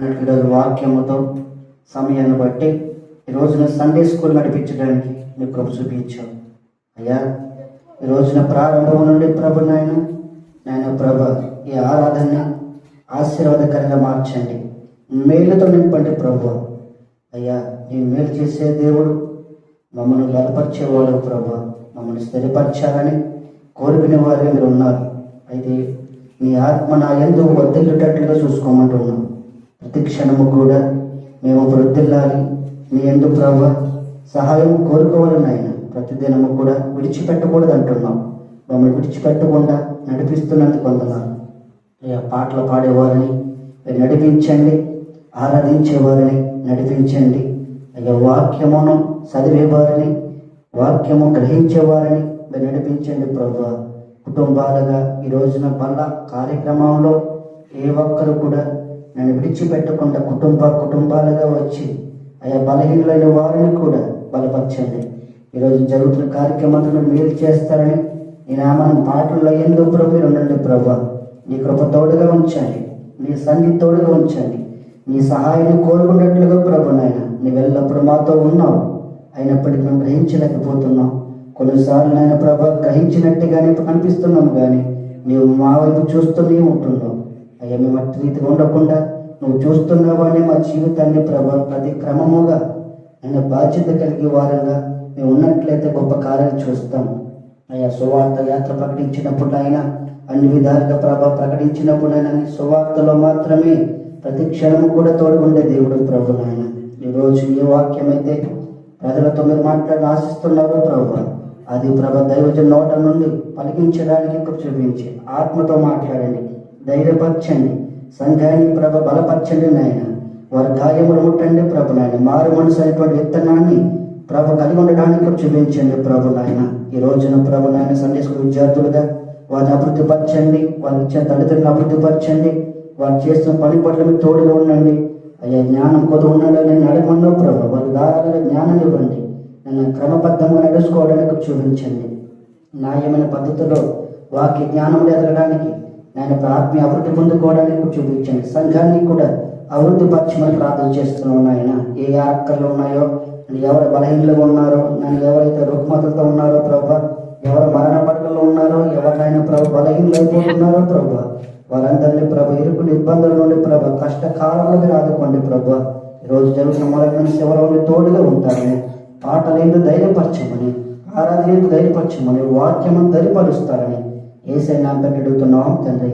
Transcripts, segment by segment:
ఈరోజు వాక్యముతో సమయాన్ని బట్టి ఈ రోజున సండే స్కూల్ నడిపించడానికి నీ కృప చూపించావు అయ్యా. ఈ రోజున ప్రారంభం నుండి ప్రభు నాయన ప్రభ ఈ ఆరాధనని ఆశీర్వాదకరంగా మార్చండి, మేలుతో నింపండి ప్రభు అయ్యా. నీ మేలు చేసే దేవుడు, మమ్మల్ని బలపరిచేవాడు ప్రభు, మమ్మల్ని స్థిరపరచాలని కోరుకునే వారిగా మీరు ఉన్నారు. అయితే మీ ఆత్మ నా యందు వర్ధిల్లేటట్లుగా చూసుకోమంటున్నాం. ప్రతి క్షణము కూడా మేము వృద్ధిల్లాలి, మీ యందు ప్రభు సహాయం కోరుకోవాలని ఆయన ప్రతిదినము కూడా విడిచిపెట్టకూడదు అంటున్నాం. మమ్మల్ని విడిచిపెట్టకుండా నడిపిస్తున్నందుకు వందనాలు. పాటలు పాడేవారిని మీరు నడిపించండి, ఆరాధించేవారిని నడిపించండి అయ్యా. వాక్యమును చదివేవారిని, వాక్యము గ్రహించేవారిని మీరు నడిపించండి ప్రభు. కుటుంబాలుగా ఈ రోజున మళ్ళా కార్యక్రమంలో ఏ ఒక్కరు కూడా నన్ను విడిచిపెట్టకుండా కుటుంబాలుగా వచ్చి అయ్యా బలహీనులైన వారిని కూడా బలపరచండి. ఈరోజు జరుగుతున్న కార్యక్రమాలను మీరు చేస్తారని నీ నామాన్ని పాటల్లో ఎందుకు మీరు ఉండండి ప్రభు. నీ కృప తోడుగా ఉంచండి, నీ సన్నిధి తోడుగా ఉంచండి, నీ సహాయాన్ని కోరుకున్నట్లుగా ప్రభు నాయన నీవు ఎల్లప్పుడు మాతో ఉన్నావు. అయినప్పటికీ మేము గ్రహించలేకపోతున్నాం. కొన్నిసార్లు నాయన ప్రభు గ్రహించినట్టుగానే కనిపిస్తున్నాము, కానీ నీవు మా వైపు చూస్తూనే ఉంటున్నావు అయ్యా. మేము అట్టి రీతిగా ఉండకుండా నువ్వు చూస్తున్నావు అని మా జీవితాన్ని ప్రభు ప్రతి క్రమముగా ఆయన బాధ్యత కలిగి వారంగా మేము ఉన్నట్లయితే గొప్ప కార్యాలు చూస్తాం అయ్యా. సువార్త యాత్ర ప్రకటించినప్పుడు ఆయన అన్ని విధాలుగా ప్రభ ప్రకటించినప్పుడు ఆయన సువార్తలో మాత్రమే ప్రతి క్షణము కూడా తోడుగుండే దేవుడు ప్రభు నాయన. ఈరోజు ఏ వాక్యం అయితే ప్రజలతో మీరు మాట్లాడి ఆశిస్తున్నారో ప్రభు, అది ప్రభ దైవజన నోట నుండి పలికించడానికి చూపించి ఆత్మతో మాట్లాడండి, ధైర్యపరచండి, సంఘాన్ని ప్రభ బలపరచండి నాయన. వారి గాయములు ముట్టండి ప్రభు నాయన. మారు మనసు అనేటువంటి విత్తనాన్ని ప్రభ కలిగి ఉండడానికి చూపించండి ప్రభు నాయన. ఈ రోజున ప్రభు నాయన సండే స్కూల్ విద్యార్థులుగా వారిని అభివృద్ధిపరచండి, వారికి ఇచ్చిన తల్లిదండ్రులను అభివృద్ధిపరచండి, వారు చేస్తున్న పని పట్ల మీరు తోడుగా ఉండండి అయ్యా. జ్ఞానం కొద్ది ఉండాలని నేను అడగమన్నావు ప్రభు, వారి దారాలుగా జ్ఞానం ఇవ్వండి, నన్ను క్రమబద్ధంగా నడుచుకోవడానికి చూపించండి. న్యాయమైన పద్ధతిలో వాక్య జ్ఞానంలో ఎదగడానికి నేను ఆత్మీయ అభివృద్ధి పొందుకోవడానికి చూపించండి. సంఘాన్ని కూడా అభివృద్ధి పరచమని ప్రార్థన చేస్తున్నాను నాయన. ఏ ఆక్కర్లు ఉన్నాయో, ఎవరు బలహీనలుగా ఉన్నారో, నన్ను ఎవరైతే రుగ్మతలతో ఉన్నారో ప్రభు, ఎవరు మరణ పట్లలో ఉన్నారో, ఎవరైనా ప్రభు బలహీనలు అయిపోతున్నారో ప్రభు, వారందరినీ ప్రభు ఇరుకులు ఇబ్బందుల నుండి ప్రభు కష్టకాలంలో మీరు ఆదుకోండి ప్రభు. ఈరోజు జరుగుతున్న మొదటి ఎవరు తోడుగా ఉంటారని, పాటలేందు ధైర్యపరచమని, ఆరాధన ధైర్యపరచమని, వాక్యము ధైర్యపరుస్తారని యేసయ్య నామమున అడుగుతున్నాం తండ్రి.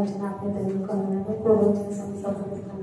వచ్చిన ఆత్మీయతను కొందరు కూడా వచ్చిన సంస్థలు పొందడానికి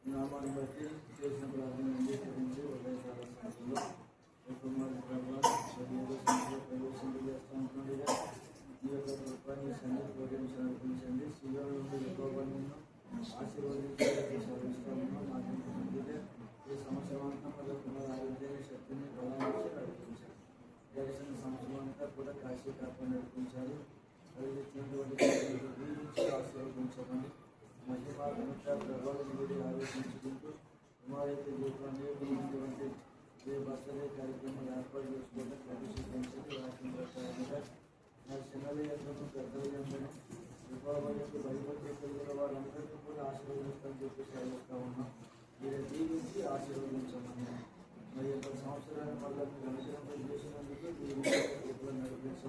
నామాన్ని బట్టి చేసిన ప్రార్థన అంగీకరించి ఉదయకాల సమయంలో కుమారు ప్రభావ ప్రవేశించి చేస్తూ ఉంటుండగా ఈ యొక్క రూపాన్ని సంగతి ప్రోగ్రామ్స్ నడిపించండి శిలో నుండి ఎక్కువగా ఆశీర్వదించి సాధిస్తూ ఉన్నాం మాకు ఈ సంవత్సరం అంతా పదకొండు ఆరోగ్యాన్ని శక్తిని బలాన్ని నడిపించాలి గడిచిన సంవత్సరం అంతా కూడా కాశీ కాపాడు నడిపించాలి కలిగించినటువంటి దీవించి ఆశీర్వదించమని మహిమ ఘనత ప్రభావం వీడి ఆలోచించుకుంటూ కుమారైతే జీవితంలో ఉన్నటువంటి ఏ బర్త్డే కార్యక్రమం ఏర్పాటు చేసుకోవడం ప్రవేశించండి వాటిని ప్రకారంగా నా చిన్నలయందరూ పెద్దలయందరూ విభావాలకు భయపడి కలిగిన వారందరినీ కూడా ఆశీర్వదిస్తామని చెప్పి సెలవుతా ఉన్నాం. మీరు దీవించి ఆశీర్వదించమని మరి యొక్క సంవత్సరాన్ని మళ్ళీ అనుగ్రహం చేసినందుకు